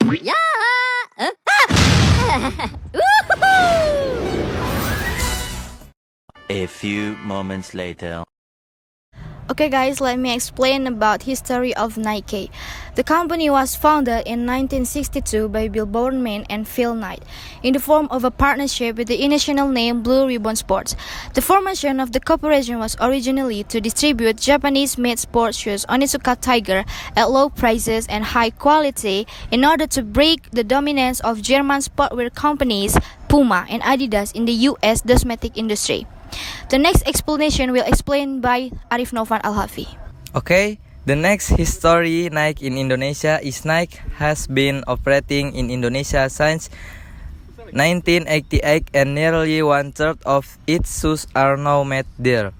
Yeah! Woohoo! A few moments later. Okay guys, let me explain about history of Nike. The company was founded in 1962 by Bill Bowerman and Phil Knight in the form of a partnership with the initial name Blue Ribbon Sports. The formation of the corporation was originally to distribute Japanese-made sports shoes Onitsuka Tiger at low prices and high quality in order to break the dominance of German sportwear companies Puma and Adidas in the US cosmetic industry. The next explanation will explain by Arif Novan Al-Hafi. Okay, the next history Nike in Indonesia is Nike has been operating in Indonesia since 1988 and nearly one-third of its shoes are now made there.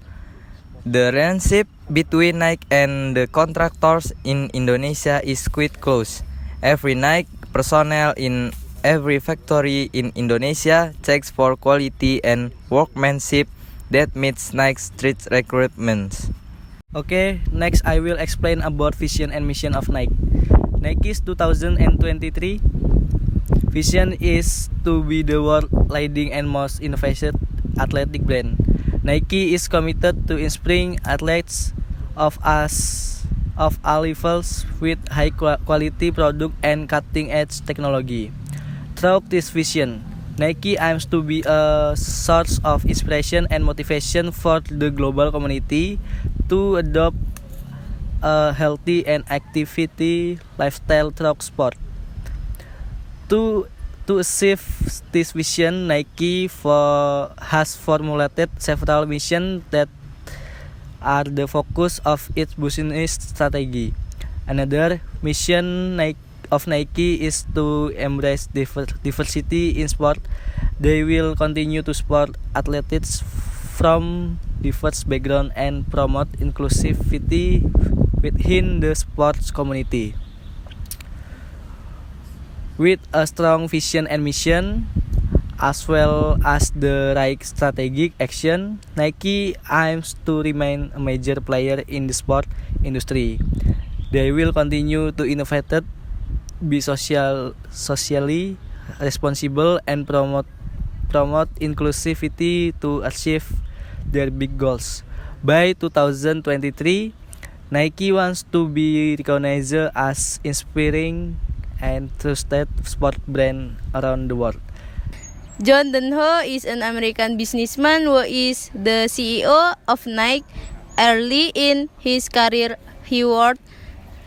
The relationship between Nike and the contractors in Indonesia is quite close. Every Nike personnel in every factory in Indonesia checks for quality and workmanship that meets Nike's strict requirements. Okay, next I will explain about vision and mission of Nike. Nike's 2023 vision is to be the world leading and most innovative athletic brand. Nike is committed to inspiring athletes of all levels with high quality product and cutting edge technology. Through this vision, Nike aims to be a source of inspiration and motivation for the global community to adopt a healthy and activity lifestyle through sport. To achieve this vision, Nike has formulated several missions that are the focus of its business strategy. Another mission of Nike is to embrace diversity in sport. They will continue to support athletes from diverse backgrounds and promote inclusivity within the sports community. With a strong vision and mission, as well as the right strategic action, Nike aims to remain a major player in the sport industry. They will continue to innovate, be socially responsible, and promote inclusivity to achieve their big goals. By 2023, Nike wants to be recognized as inspiring and trusted sport brand around the world. John Dunho is an American businessman who is the CEO of Nike. Early in his career, he worked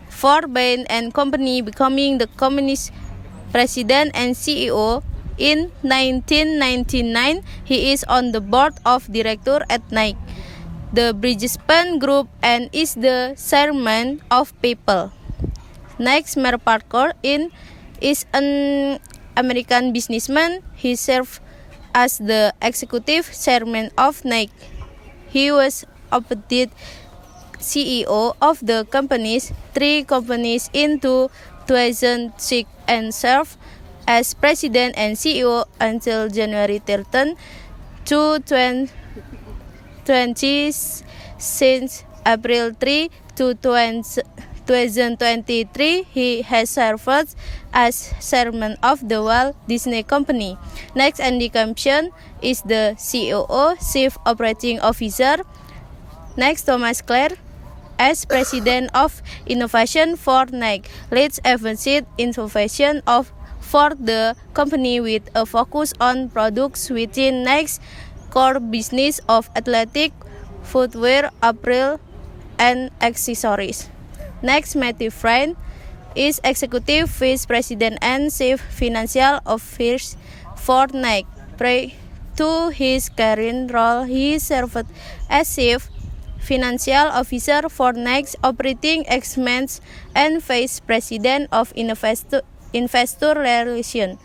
for Bain and Company, becoming the company's president and CEO. In 1999, he is on the board of directors at Nike, the Bridgespan Group, and is the chairman of PayPal. Next, Mer Parker is an American businessman. He served as the executive chairman of Nike. He was appointed CEO of the company's three companies in 2006 and served as president and CEO until January 13, 2020. Since April 3, 2023, he has served as chairman of the Walt Disney Company. Next, Andy Campion is the COO, Chief Operating Officer. Next, Thomas Clare as President of Innovation for Nike, leads advanced innovation for the company with a focus on products within Nike's core business of athletic footwear, apparel, and accessories. Next, Matthew Friend is Executive Vice President and Chief Financial Officer for Nike. Prior to his current role, he served as Chief Financial Officer for Nike's Operating Expense and Vice President of Investor Relations.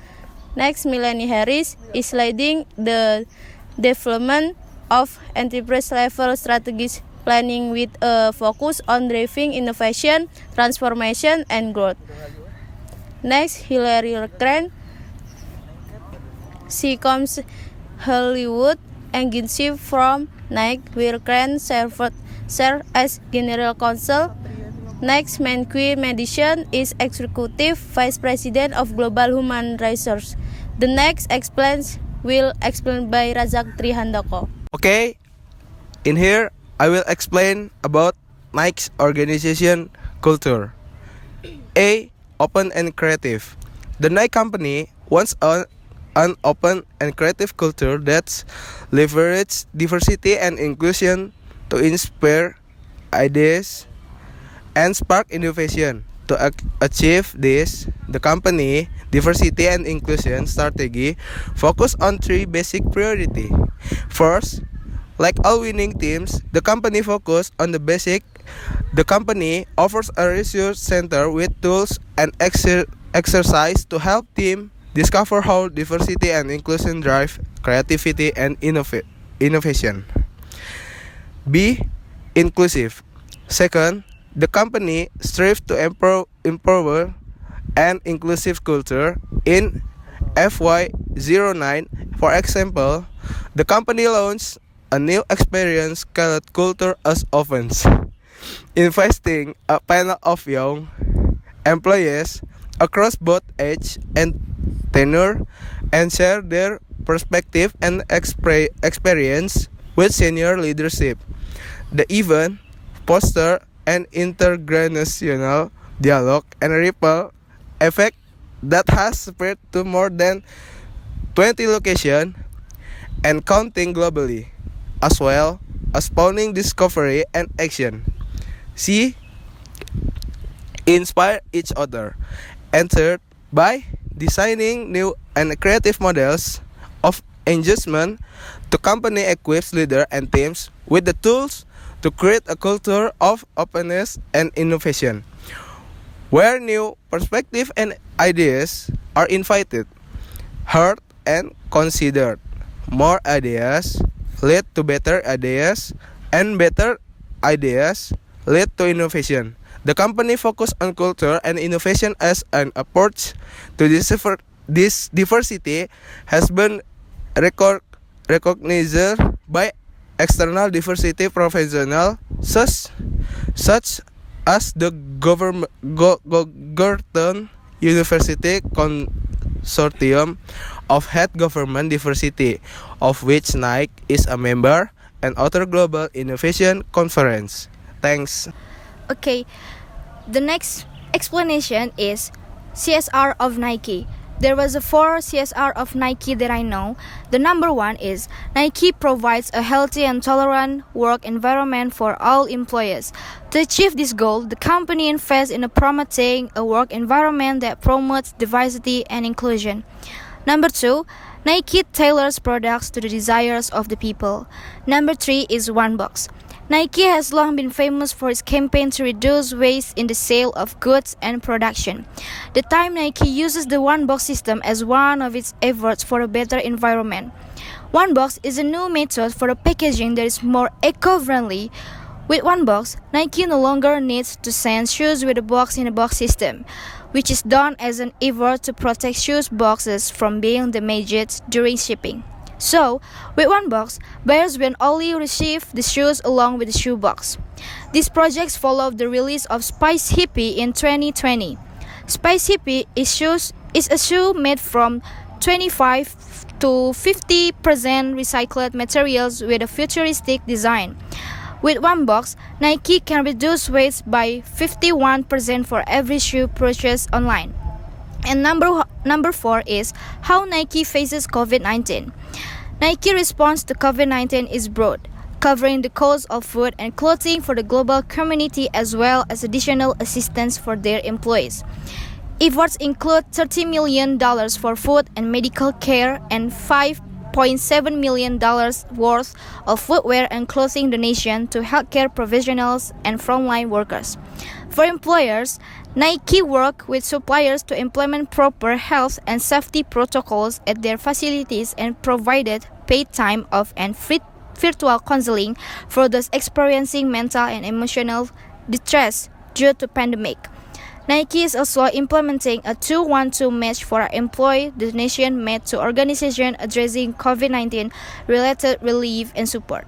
Next, Melanie Harris is leading the development of enterprise-level strategic planning with a focus on driving innovation, transformation, and growth. Next, Hillary Grant. She comes Hollywood agency from Nike, where Grant served as general counsel. Next, Menkyu Madison is Executive Vice President of Global Human Resources. The next will explain by Razak Trihandoko. Okay, in here I will explain about Nike's organization culture. A. Open and creative. The Nike company wants an open and creative culture that leverages diversity and inclusion to inspire ideas and spark innovation. To achieve this, the company diversity and inclusion strategy focus on three basic priorities. First, like all winning teams, the company focus on the basic. The company offers a research center with tools and exercise to help team discover how diversity and inclusion drive creativity and innovation. B. Inclusive. Second, the company strives to empower an inclusive culture. In FY09, for example, the company launched a new experience called Culture as Opens, investing a panel of young employees across both age and tenure and share their perspective and experience with senior leadership. The event foster an intergenerational dialogue and ripple effect that has spread to more than 20 locations and counting globally, as well as spawning discovery and action. C. Inspire each other. And third, by designing new and creative models of engagement, the company equips leaders and teams with the tools to create a culture of openness and innovation, where new perspectives and ideas are invited, heard, and considered. More ideas lead to better ideas, and better ideas lead to innovation. The company focuses on culture and innovation as an approach to this diversity has been recognized by external diversity professionals such as the Gorton University Consortium of Head Government Diversity, of which Nike is a member, and other global innovation conference. Thanks. Okay, the next explanation is CSR of Nike. There was a 4 CSR of Nike that I know. The number 1 is Nike provides a healthy and tolerant work environment for all employees. To achieve this goal, the company invests in promoting a work environment that promotes diversity and inclusion. Number 2, Nike tailors products to the desires of the people. Number 3 is One Box. Nike has long been famous for its campaign to reduce waste in the sale of goods and production. The time Nike uses the One Box system as one of its efforts for a better environment. One Box is a new method for the packaging that is more eco-friendly. With One Box, Nike no longer needs to send shoes with a box-in-a-box system, which is done as an effort to protect shoes boxes from being damaged during shipping. So, with One Box, buyers will only receive the shoes along with the shoe box. These projects followed the release of Spice Hippie in 2020. Spice Hippie is a shoe made from 25 to 50% recycled materials with a futuristic design. With One Box, Nike can reduce waste by 51% for every shoe purchased online. And number 4 is how Nike faces COVID-19. Nike response to COVID-19 is broad, covering the cost of food and clothing for the global community as well as additional assistance for their employees. Efforts include $30 million for food and medical care and $5.7 million worth of footwear and clothing donation to healthcare professionals and frontline workers. For employers, Nike work with suppliers to implement proper health and safety protocols at their facilities and provided paid time off and free virtual counseling for those experiencing mental and emotional distress due to pandemic. Nike is also implementing a 2-1-2 match for employee donation made to organizations addressing COVID-19 related relief and support.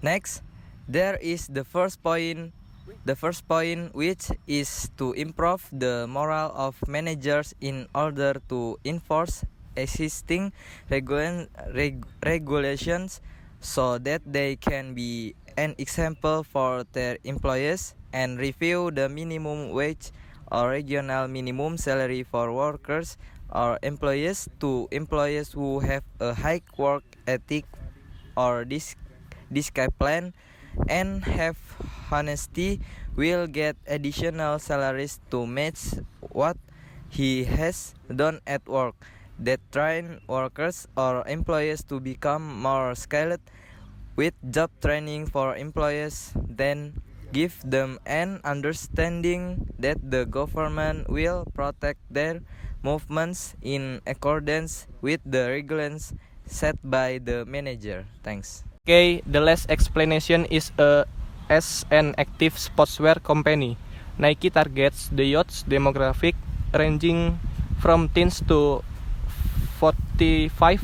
Next, there is the first point The first point, which is to improve the morale of managers in order to enforce existing regulations so that they can be an example for their employees, and review the minimum wage or regional minimum salary for workers or employees to employees who have a high work ethic or discipline and have honesty will get additional salaries to match what he has done at work. That train workers or employees to become more skilled with job training for employees, then give them an understanding that the government will protect their movements in accordance with the regulations set by the manager. Thanks. Okay, the last explanation is as an active sportswear company, Nike targets the youth demographic ranging from teens to 45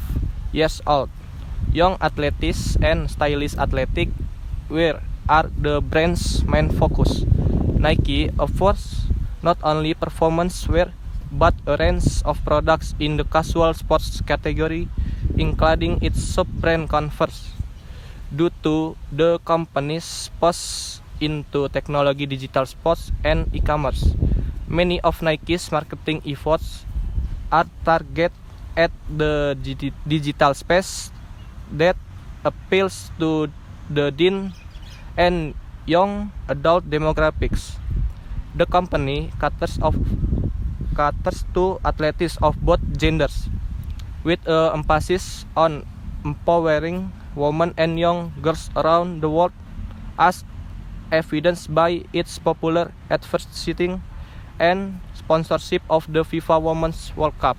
years old. Young athletes and stylish athletic wear are the brand's main focus. Nike offers not only performance wear but a range of products in the casual sports category, including its sub-brand Converse. Due to the company's push into technology, digital sports, and e-commerce, many of Nike's marketing efforts are targeted at the digital space that appeals to the teen and young adult demographics. The company caters to athletes of both genders, with an emphasis on empowering women and young girls around the world, as evidenced by its popular advertising and sponsorship of the FIFA Women's World Cup.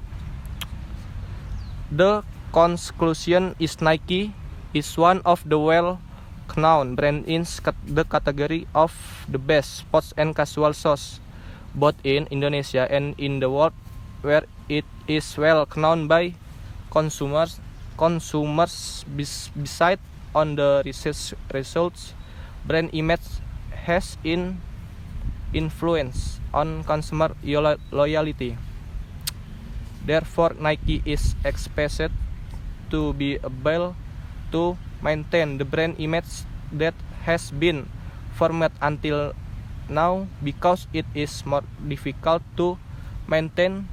The conclusion is Nike is one of the well-known brands in the category of the best sports and casual shoes, both in Indonesia and in the world, where it is well known by consumers. Besides on the research results, brand image has influence on consumer loyalty. Therefore, Nike is expected to be able to maintain the brand image that has been formed until now, because it is more difficult to maintain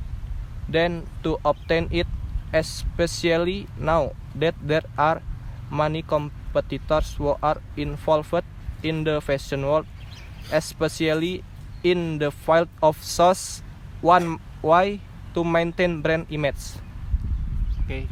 than to obtain it, especially now that there are many competitors who are involved in the fashion world, especially in the field of shoes. One way to maintain brand image. Okay.